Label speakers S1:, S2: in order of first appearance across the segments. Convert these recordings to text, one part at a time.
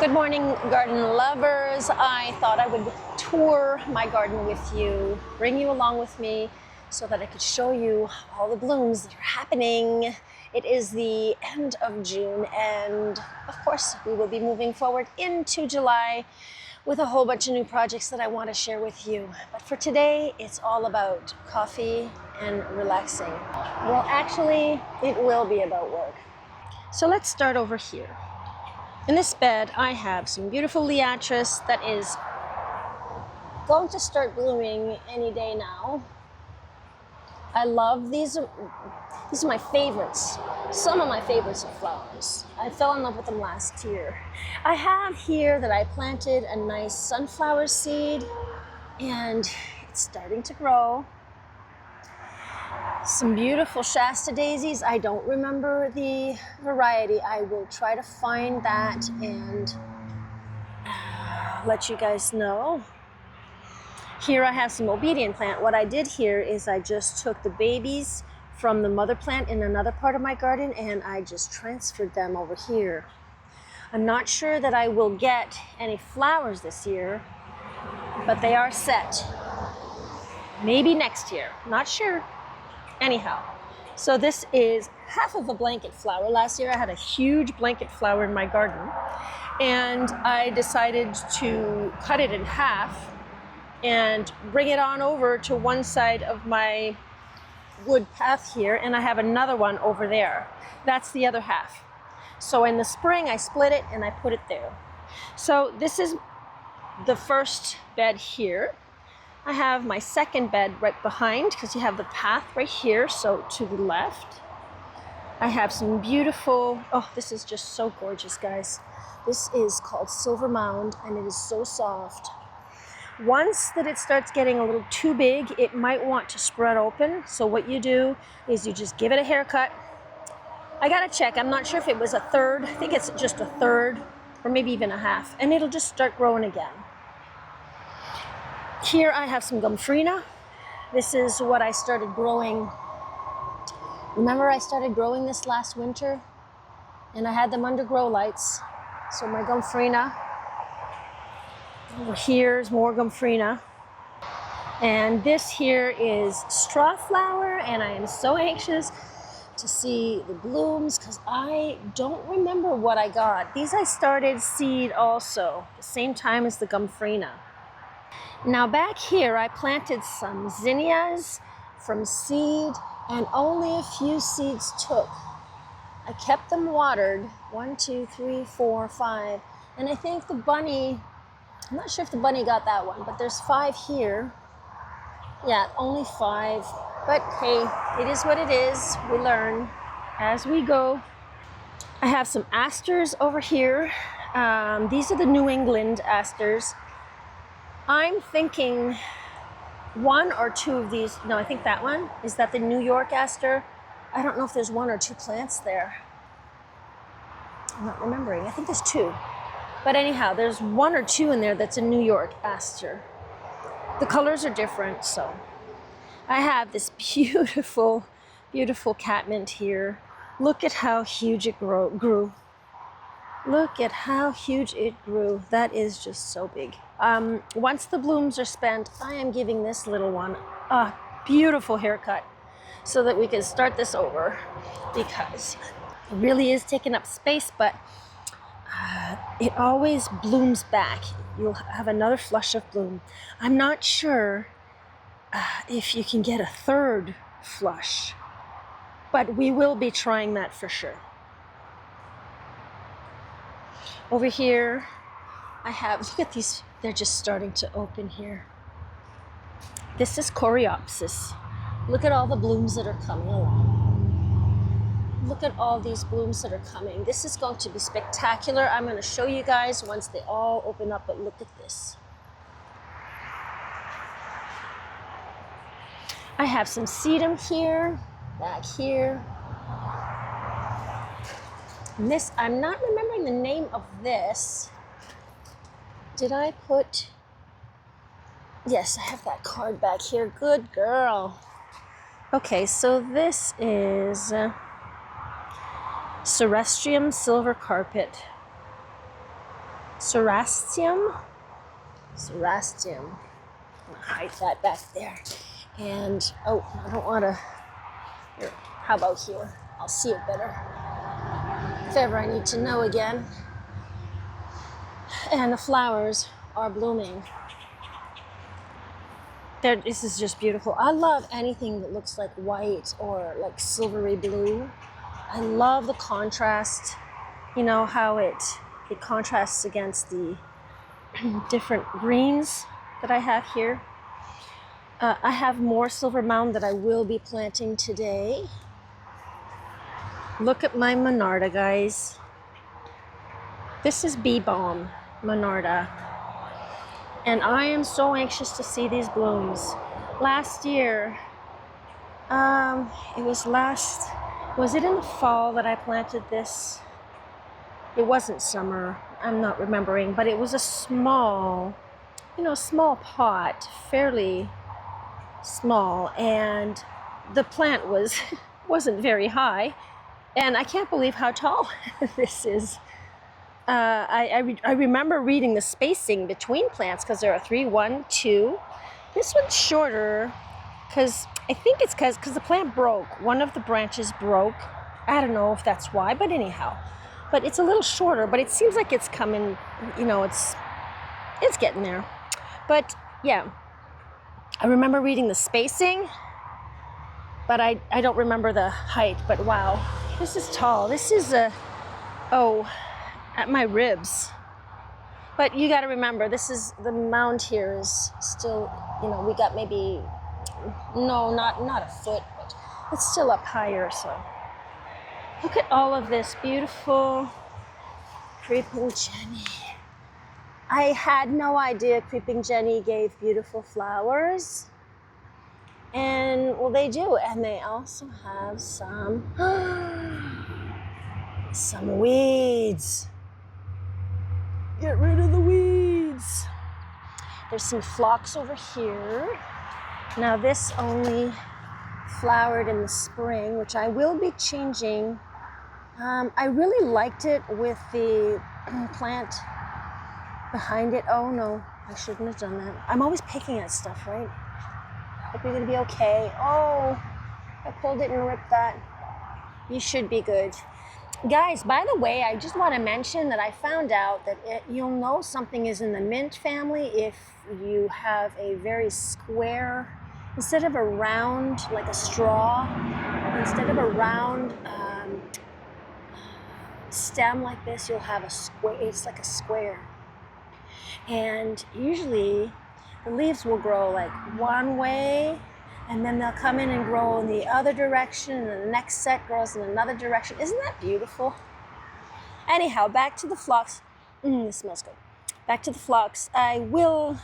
S1: Good morning, garden lovers. I thought I would tour my garden with you, bring you along with me so that I could show you all the blooms that are happening. It is the end of June, and of course, we will be moving forward into July with a whole bunch of new projects that I want to share with you. But for today, it's all about coffee and relaxing. Well, actually, it will be about work. So let's start over here. In this bed, I have some beautiful liatris that is going to start blooming any day now. I love these. These are my favorites. Some of my favorites of flowers. I fell in love with them last year. I have here that I planted a nice sunflower seed, and it's starting to grow. Some beautiful Shasta daisies. I don't remember the variety. I will try to find that and let you guys know. Here I have some obedient plant. What I did here is I just took the babies from the mother plant in another part of my garden and I just transferred them over here. I'm not sure that I will get any flowers this year, but they are set. Maybe next year, not sure. Anyhow, so this is half of a blanket flower. Last year I had a huge blanket flower in my garden, and I decided to cut it in half and bring it on over to one side of my wood path here, and I have another one over there. That's the other half. So in the spring I split it and I put it there. So this is the first bed here. I have my second bed right behind because you have the path right here, so to the left. I have some beautiful, oh, this is just so gorgeous, guys. This is called Silver Mound, and it is so soft. Once that it starts getting a little too big, it might want to spread open. So what you do is you just give it a haircut. I gotta check, I'm not sure if it was a third. I think it's just a third or maybe even a half, and it'll just start growing again. Here I have some gomphrena. This is what I started growing. Remember I started growing this last winter and I had them under grow lights. So my gomphrena. Over here is more gomphrena. And this here is straw flower, and I am so anxious to see the blooms because I don't remember what I got. These I started seed also, the same time as the gomphrena. Now back here, I planted some zinnias from seed, and only a few seeds took. I kept them watered, 1, 2, 3, 4, 5, and I think the bunny, I'm not sure if the bunny got that one, but there's 5 here. Yeah, only 5, but hey, it is what it is. We learn as we go. I have some asters over here. These are the New England asters. I'm thinking 1 or 2 of these. No, I think that one. Is that the New York aster? I don't know if there's 1 or 2 plants there. I'm not remembering. I think there's 2. But anyhow, there's 1 or 2 in there that's a New York aster. The colors are different, so. I have this beautiful, beautiful catmint here. Look at how huge it grew. Look at how huge it grew. That is just so big. Once the blooms are spent, I am giving this little one a beautiful haircut so that we can start this over, because it really is taking up space, but it always blooms back. You'll have another flush of bloom. I'm not sure if you can get a third flush, but we will be trying that for sure. Over here, I have, look at these, they're just starting to open here. This is Coreopsis. Look at all the blooms that are coming along. Look at all these blooms that are coming. This is going to be spectacular. I'm going to show you guys once they all open up, but look at this. I have some sedum here, back here. And this, I'm not remembering the name of this. Did I put, yes, I have that card back here. Good girl. Okay, so this is Cerestrium silver carpet. Cerastium. Cerastium. I'm gonna hide that back there. And, oh, I don't wanna, here, how about here? I'll see it better if ever I need to know again. And the flowers are blooming. This is just beautiful. I love anything that looks like white or like silvery blue. I love the contrast, you know, how it contrasts against the different greens that I have here. I have more silver mound that I will be planting today. Look at my Monarda, guys. This is Bee Balm Monarda. And I am so anxious to see these blooms. Last year, was it in the fall that I planted this? It wasn't summer, I'm not remembering, but it was a small, small pot, fairly small, and the plant wasn't very high, and I can't believe how tall this is. I remember reading the spacing between plants because there are 3, 1, 2. This one's shorter because I think it's because the plant broke. One of the branches broke. I don't know if that's why, but anyhow. But it's a little shorter, but it seems like it's coming, it's getting there. But yeah, I remember reading the spacing, but I don't remember the height. But wow, this is tall. This is at my ribs. But you got to remember, the mound here is still, we got maybe, no, not a foot, but it's still up higher. So look at all of this beautiful creeping Jenny. I had no idea creeping Jenny gave beautiful flowers. And well, they do. And they also have some weeds. Get rid of the weeds. There's some phlox over here. Now this only flowered in the spring, which I will be changing. I really liked it with the plant behind it. Oh no, I shouldn't have done that. I'm always picking at stuff, right? Hope you're gonna be okay. Oh, I pulled it and ripped that. You should be good. Guys, by the way, I just want to mention that I found out that you'll know something is in the mint family if you have a very square, instead of a round, like a straw, instead of a round stem like this, you'll have a square. It's like a square. And usually the leaves will grow like one way, and then they'll come in and grow in the other direction, and then the next set grows in another direction. Isn't that beautiful? Anyhow, back to the phlox. This smells good. Back to the phlox. I will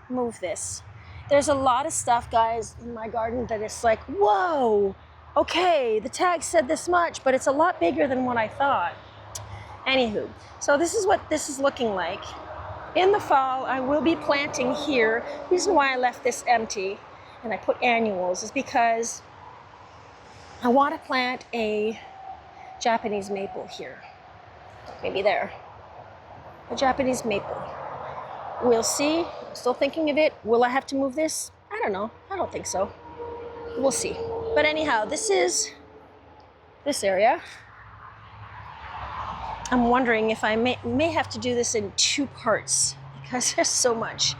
S1: move this. There's a lot of stuff, guys, in my garden that is like, whoa, okay, the tag said this much, but it's a lot bigger than what I thought. Anywho, so this is what this is looking like. In the fall, I will be planting here. The reason why I left this empty and I put annuals is because I want to plant a Japanese maple here. Maybe there. A Japanese maple. We'll see. I'm still thinking of it. Will I have to move this? I don't know. I don't think so. We'll see. But anyhow, this is this area. I'm wondering if I may have to do this in 2 parts because there's so much.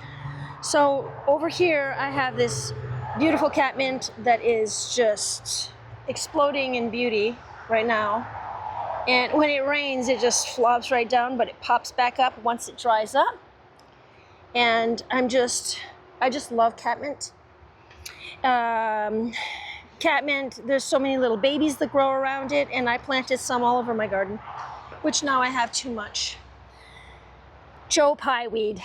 S1: So over here, I have this beautiful catmint that is just exploding in beauty right now. And when it rains, it just flops right down, but it pops back up once it dries up. And I just love catmint. Catmint, there's so many little babies that grow around it, and I planted some all over my garden, which now I have too much. Joe Pieweed,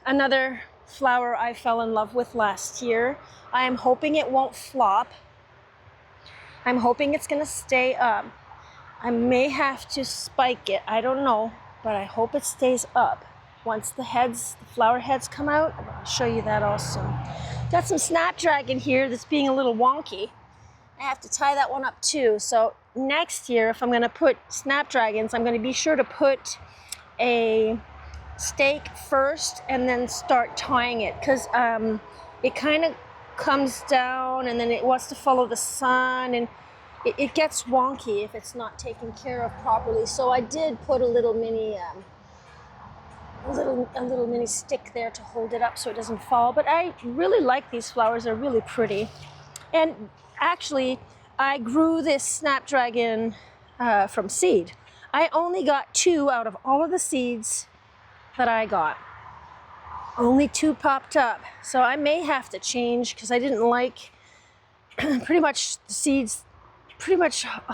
S1: another flower I fell in love with last year. I am hoping it won't flop. I'm hoping it's gonna stay up. I may have to spike it, I don't know, but I hope it stays up. Once the flower heads come out, I'll show you that also. Got some snapdragon here that's being a little wonky. I have to tie that one up too. So next year, if I'm gonna put snapdragons, I'm gonna be sure to put a stake first and then start tying it, because it kind of comes down and then it wants to follow the sun, and it gets wonky if it's not taken care of properly. So I did put a little mini stick there to hold it up so it doesn't fall. But I really like these flowers. They're really pretty. And actually, I grew this snapdragon from seed. I only got 2 out of all of the seeds that I got. Only 2 popped up. So I may have to change, because I didn't like pretty much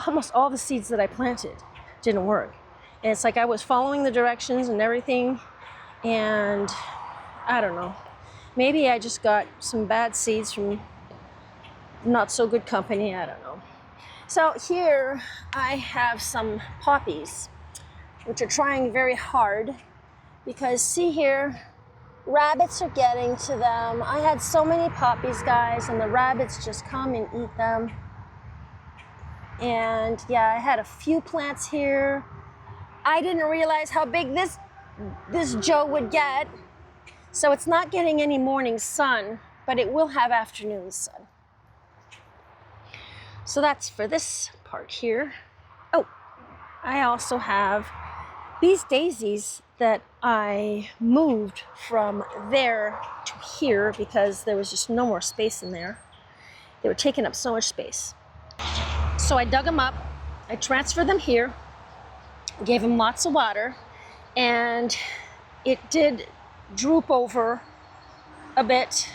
S1: almost all the seeds that I planted didn't work. And it's like I was following the directions and everything, and I don't know. Maybe I just got some bad seeds from not so good company, I don't know. So here I have some poppies, which are trying very hard, because see here, rabbits are getting to them. I had so many poppies, guys, and the rabbits just come and eat them. And yeah, I had a few plants here. I didn't realize how big this Joe would get. So it's not getting any morning sun, but it will have afternoon sun. So that's for this part here. Oh, I also have these daisies that I moved from there to here because there was just no more space in there. They were taking up so much space. So I dug them up, I transferred them here, gave them lots of water, and it did droop over a bit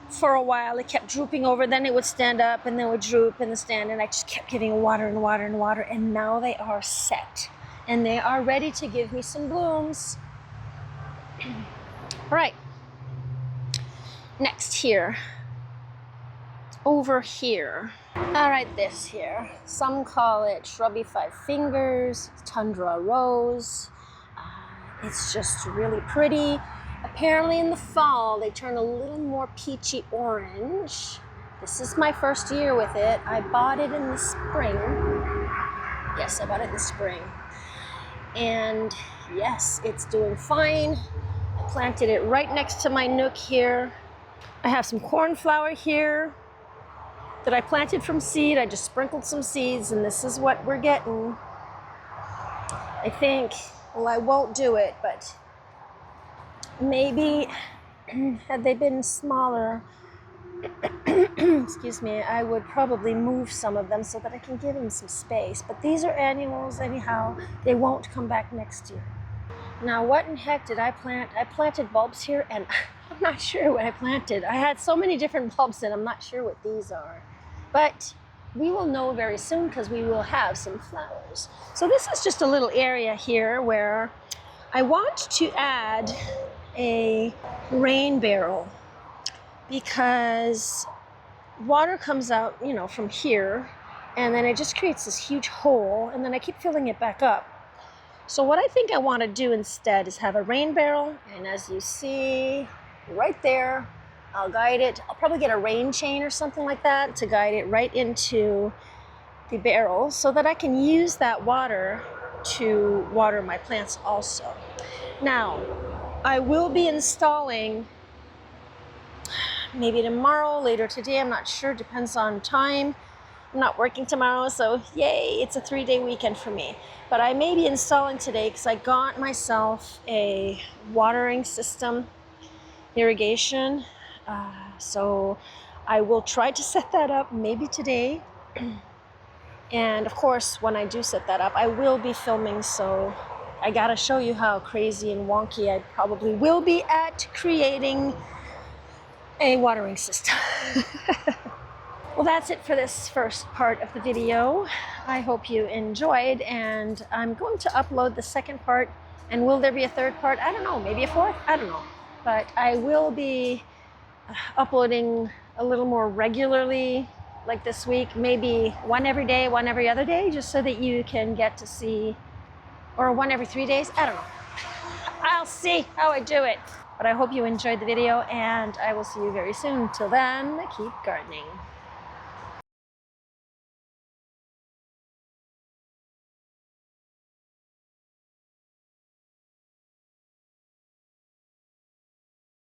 S1: for a while. It kept drooping over, then it would stand up and then it would droop and then stand, and I just kept giving water and water and water, and now they are set and they are ready to give me some blooms. All right, next here, over here. All right, this here, some call it shrubby 5 fingers, tundra rose. It's just really pretty. Apparently in the fall, they turn a little more peachy orange. This is my first year with it. I bought it in the spring. Yes, I bought it in the spring. And yes, it's doing fine. I planted it right next to my nook here. I have some cornflower here that I planted from seed. I just sprinkled some seeds, and this is what we're getting. I think, well, I won't do it, but maybe had they been smaller, excuse me, I would probably move some of them so that I can give them some space. But these are annuals anyhow. They won't come back next year. Now, what in heck did I plant? I planted bulbs here, and I'm not sure what I planted. I had so many different bulbs, and I'm not sure what these are. But we will know very soon, because we will have some flowers. So this is just a little area here where I want to add a rain barrel, because water comes out, you know, from here, and then it just creates this huge hole, and then I keep filling it back up. So what I think I want to do instead is have a rain barrel, and as you see right there, I'll guide it. I'll probably get a rain chain or something like that to guide it right into the barrel so that I can use that water to water my plants also. Now, I will be installing maybe tomorrow, later today, I'm not sure, depends on time. I'm not working tomorrow, so yay, it's a 3-day weekend for me. But I may be installing today because I got myself a watering system, irrigation. So I will try to set that up maybe today. And of course, when I do set that up, I will be filming, so I gotta show you how crazy and wonky I probably will be at creating a watering system. Well, that's it for this first part of the video. I hope you enjoyed, and I'm going to upload the second part. And will there be a third part? I don't know, maybe a fourth? I don't know. But I will be uploading a little more regularly, like this week, maybe one every day, one every other day, just so that you can get to see, or one every 3 days, I don't know. I'll see how I do it. But I hope you enjoyed the video, and I will see you very soon. Till then, keep gardening.